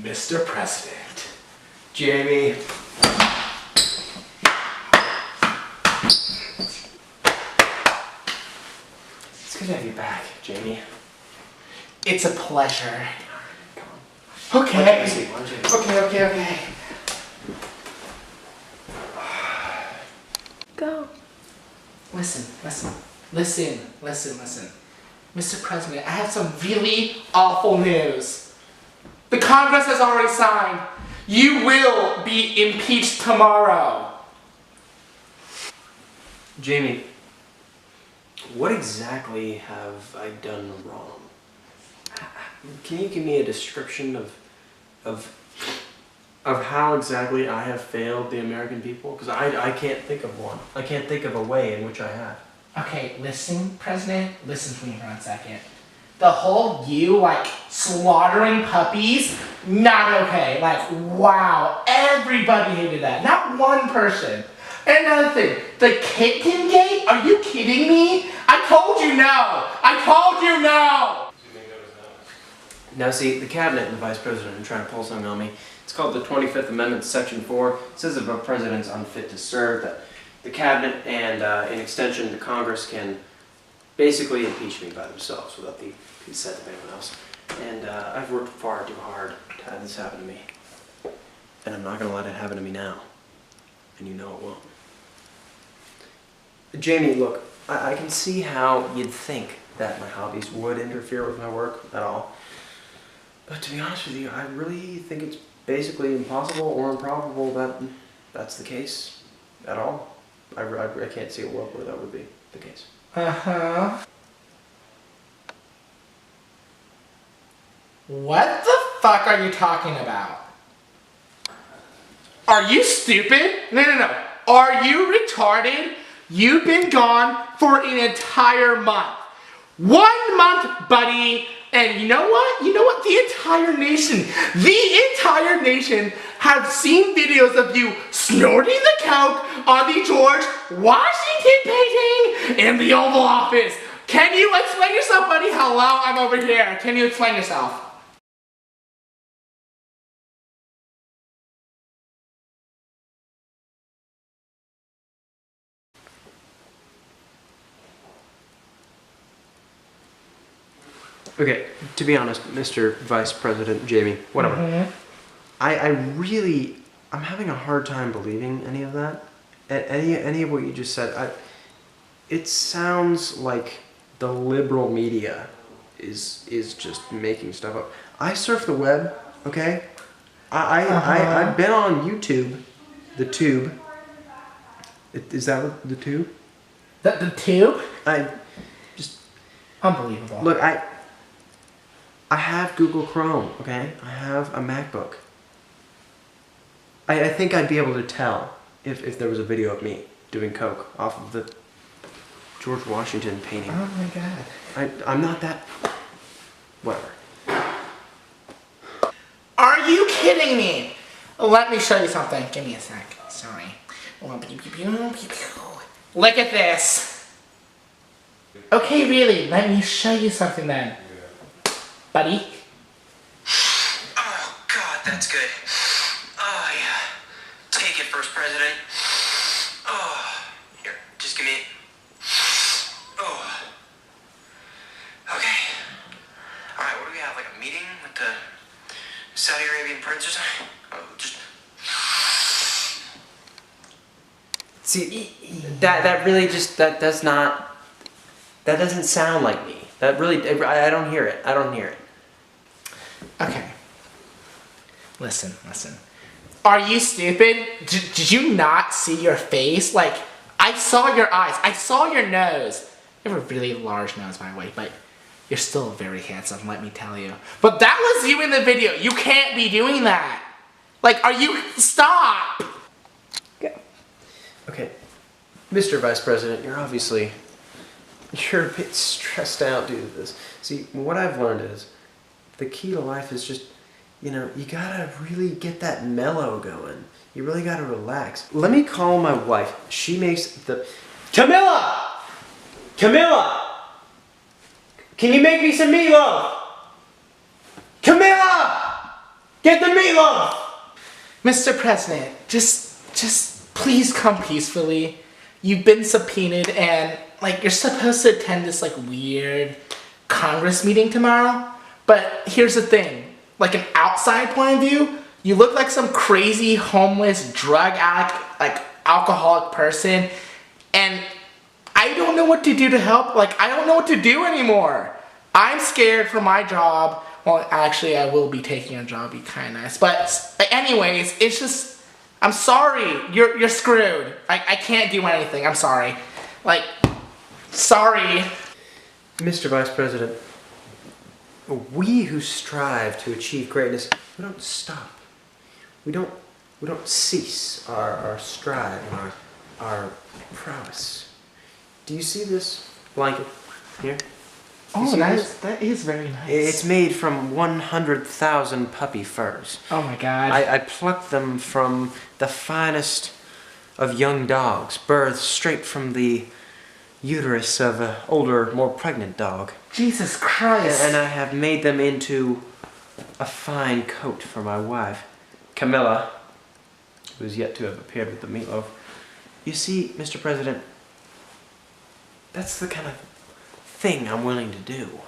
Mr. President. Jamie. It's good to have you back, Jamie. It's a pleasure. Come on. Okay. Why don't you- Okay. Go. Listen. Mr. President, I have some really awful news. The Congress has already signed. You will be impeached tomorrow. Jamie, what exactly have I done wrong? Can you give me a description of how exactly I have failed the American people? Because I can't think of one. I can't think of a way in which I have. Okay, listen, President, listen to me for 1 second. The whole slaughtering puppies, not okay. Wow, everybody hated that. Not one person. And another thing, the kitten gate? Are you kidding me? I told you no! Now see, the cabinet and the vice president are trying to pull something on me. It's called the 25th Amendment, Section 4. It says if a president's unfit to serve, that the cabinet and, in extension, the Congress can basically impeach me by themselves without the consent of anyone else. And I've worked far too hard to have this happen to me. And I'm not going to let it happen to me now. And you know it won't. Jamie, look, I can see how you'd think that my hobbies would interfere with my work at all. But to be honest with you, I really think it's basically impossible or improbable that that's the case at all. I can't see a world where that would be the case. Uh-huh. What the fuck are you talking about? Are you stupid? No. Are you retarded? You've been gone for an entire month. 1 month, buddy. And you know what? The entire nation have seen videos of you snorting the coke on the George Washington painting in the Oval Office. Can you explain yourself, buddy? Hello, I'm over here. Can you explain yourself? Okay, to be honest, Mr. Vice President Jamie, whatever. Mm-hmm. I'm having a hard time believing any of that. Any of what you just said. It sounds like the liberal media is just making stuff up. I surf the web, okay? I've been on YouTube, the tube. Is that what, the tube? The tube? Just unbelievable. Look, I have Google Chrome, okay? I have a MacBook. I think I'd be able to tell if there was a video of me doing coke off of the George Washington painting. Oh my god. I'm not that... Whatever. Are you kidding me? Let me show you something. Give me a sec. Sorry. Look at this. Okay, really. Let me show you something then. Buddy? Oh, God, that's good. Oh, yeah. Take it, First President. Oh, here, just give me it. Oh. Okay. All right, what do we have, like a meeting with the Saudi Arabian prince or something? Oh, just... See, that really just, that doesn't sound like me. That really, I don't hear it. Okay. Listen. Are you stupid? Did you not see your face? I saw your eyes. I saw your nose. You have a really large nose, by the way, but you're still very handsome, let me tell you. But that was you in the video. You can't be doing that. Stop! Go. Okay. Mr. Vice President, you're a bit stressed out due to this. See, what I've learned is the key to life is just, you gotta really get that mellow going. You really gotta relax. Let me call my wife. She makes the... Camilla! Can you make me some meatloaf? Camilla! Get the meatloaf! Mr. President, just please come peacefully. You've been subpoenaed and, like, you're supposed to attend this, like, weird Congress meeting tomorrow. But here's the thing. Like, an outside point of view, you look like some crazy, homeless, drug addict, like, alcoholic person. And I don't know what to do to help. Like, I don't know what to do anymore. I'm scared for my job. Well, actually, I will be taking a job. Be kind of nice. But anyways, it's just, I'm sorry. You're screwed. I can't do anything. I'm sorry. Like, sorry. Mr. Vice President, we who strive to achieve greatness, we don't stop. We don't cease our strive and our prowess. Do you see this blanket here? Oh, that is very nice. It's made from 100,000 puppy furs. Oh my god. I plucked them from the finest of young dogs, birthed straight from the uterus of an older, more pregnant dog. Jesus Christ. And I have made them into a fine coat for my wife, Camilla, who is yet to have appeared with the meatloaf. You see, Mr. President, that's the kind of thing I'm willing to do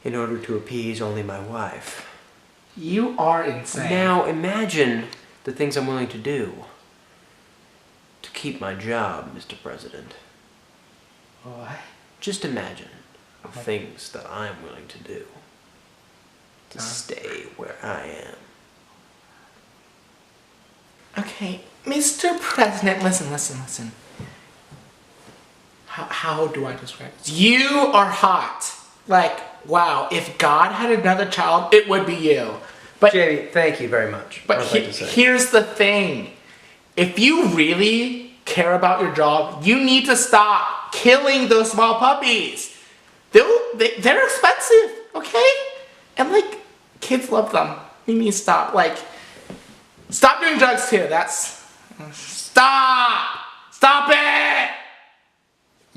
in order to appease only my wife. You are insane. Now imagine the things I'm willing to do to keep my job, Mr. President. What? Just imagine the things that I'm willing to do to stay where I am. Okay, Mr. President, listen. How do I describe this? You are hot. Like, wow, if God had another child, it would be you. But Jamie, thank you very much. But here's the thing. If you really care about your job, you need to stop killing those small puppies. They're expensive, okay? And, like, kids love them. You need to stop. Like, stop doing drugs, too. Stop! Stop it!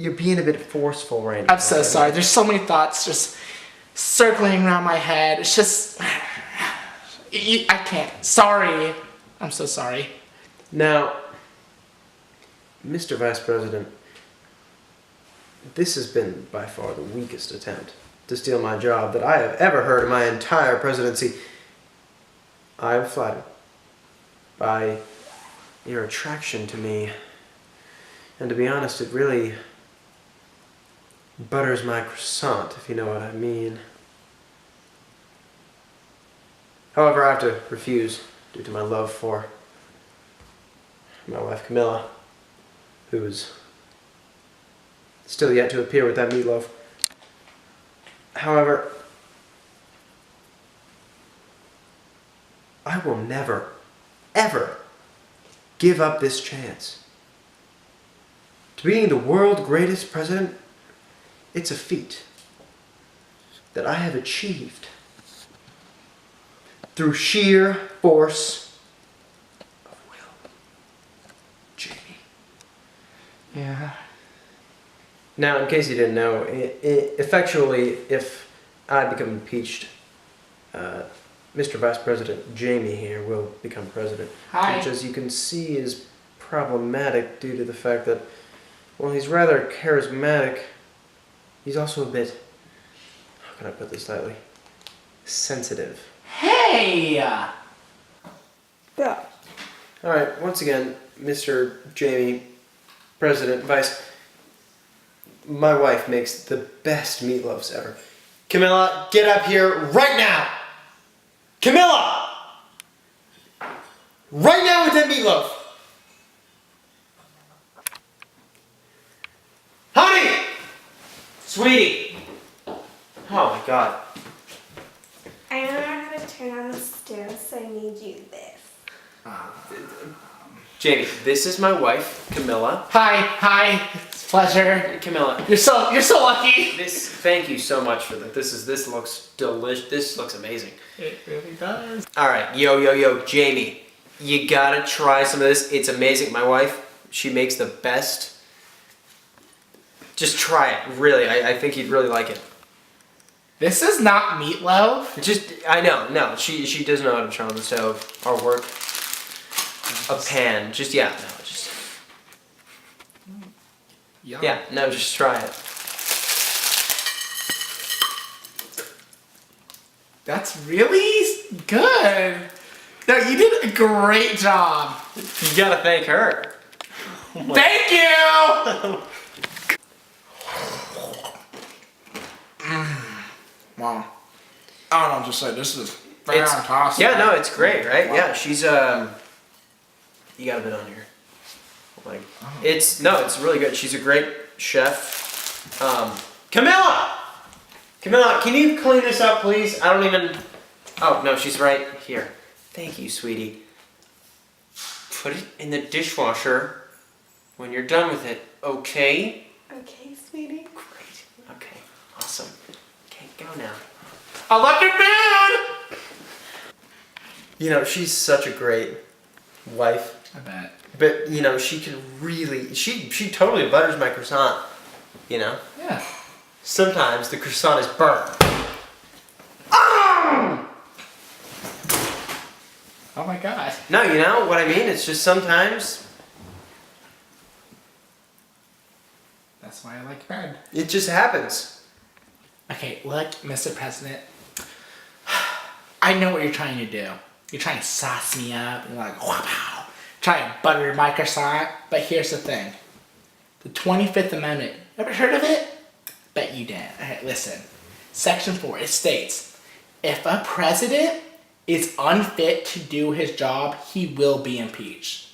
You're being a bit forceful right now. I'm so sorry. There's so many thoughts just circling around my head. It's just... I can't. Sorry. I'm so sorry. Now, Mr. Vice President, this has been by far the weakest attempt to steal my job that I have ever heard in my entire presidency. I am flattered by your attraction to me. And to be honest, it really butters my croissant, if you know what I mean. However, I have to refuse due to my love for my wife Camilla, who is still yet to appear with that meatloaf. However, I will never, ever give up this chance. To being the world's greatest president, it's a feat that I have achieved through sheer force of will. Jamie. Yeah. Now, in case you didn't know, effectually, if I become impeached, Mr. Vice President Jamie here will become president. Hi. Which, as you can see, is problematic due to the fact that, well, he's rather charismatic. He's also a bit, how can I put this lightly, sensitive. Hey! Yeah. Alright, once again, Mr. Jamie, President, Vice, my wife makes the best meatloafs ever. Camilla, get up here right now! Camilla! Right now with that meatloaf! Honey! Sweetie! Oh my god. I don't know how to turn on the stove, so I need you this. Jamie, this is my wife, Camilla. Hi, it's a pleasure. Camilla. You're so lucky. Thank you so much for that. This looks delicious. This looks amazing. It really does. Alright, yo, Jamie. You gotta try some of this. It's amazing. My wife, she makes the best. Just try it, really. I think you'd really like it. This is not meatloaf. I know, no, she does know how to turn on the stove or work a pan. Yum. Yeah, no, just try it. That's really good. No, you did a great job. You gotta thank her. Thank you! Wow. I don't know, just say this is fantastic. Yeah, no, it's great, right? Wow. Yeah, she's you got a bit on here. Like, it's really good. She's a great chef. Camilla, can you clean this up, please? I don't even. Oh no, she's right here. Thank you, sweetie. Put it in the dishwasher when you're done with it, okay? Okay, sweetie. Great. Okay, awesome. Okay, go now. I love your food! You know, she's such a great wife. I bet. But, you know, she can really, she totally butters my croissant, you know? Yeah. Sometimes the croissant is burnt. Oh my god. No, you know what I mean? It's just sometimes That's why I like bread. it just happens. Okay, look, Mr. President. I know what you're trying to do. You're trying to sauce me up. You're like, wow. Trying to butter my croissant. But here's the thing. The 25th Amendment. Ever heard of it? Bet you didn't. Alright, listen. Section 4, it states, if a president is unfit to do his job, he will be impeached.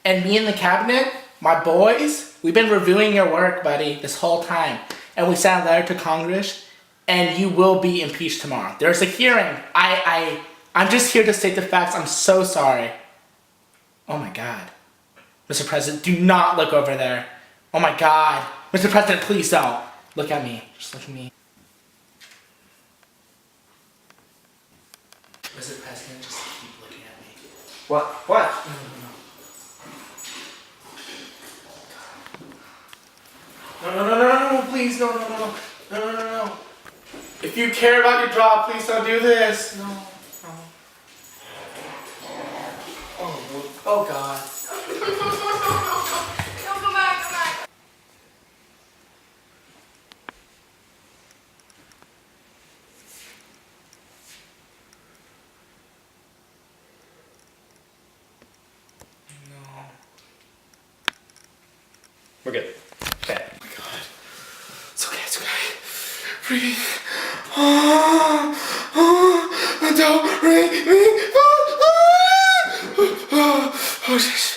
And me and the cabinet, my boys, we've been reviewing your work, buddy, this whole time. And we sent a letter to Congress, and you will be impeached tomorrow. There's a hearing. I'm just here to state the facts. I'm so sorry. Oh my God. Mr. President, do not look over there. Oh my God. Mr. President, please don't. Look at me. Just look at me. Mr. President, just keep looking at me. What? No, please, no. If you care about your job, please don't do this. No. Oh God. No, come back. No. We're good. Okay. Oh my God. It's okay. Breathe. Don't breathe me. Oh, shit.